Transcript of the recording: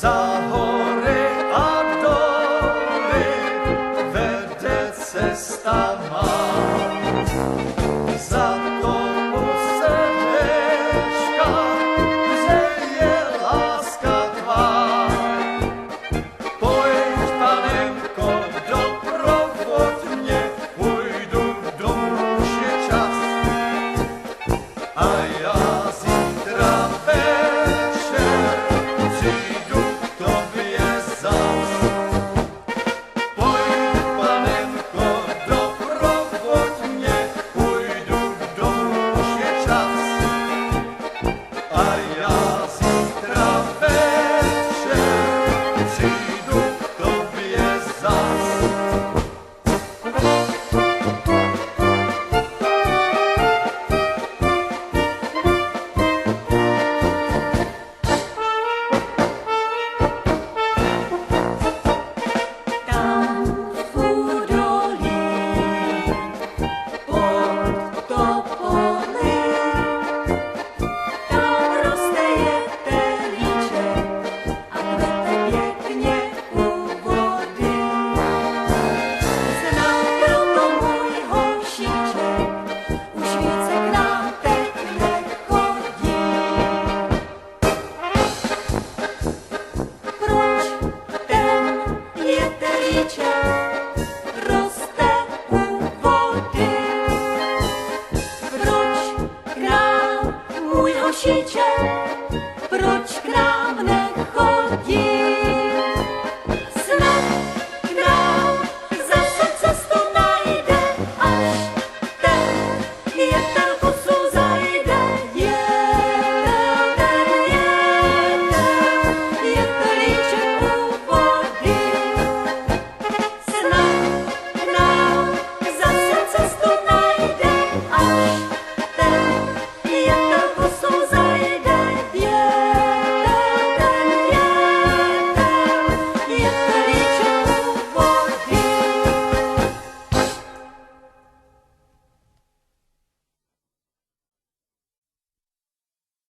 Za hory a doly vede cesta má. Za tomu srdečka, že je láska tvá. Pojď, panenko, doprovod mě, půjdu domů, už je čas. A já zítra večer přijdu k tobě zas. Pojď, panenko, doprovod mě, půjdu domů, už je čas. A já zítra večer přijdu k tobě zas. Tam v údolí pod topoly, tam roste jetelíček a kvete pěkně u vody. Znám proto můj hošíček, už více k nám teď nechodí. Proč ten jetelíček roste u vody? Proč k nám můj hošíček, proč k nám nechodí?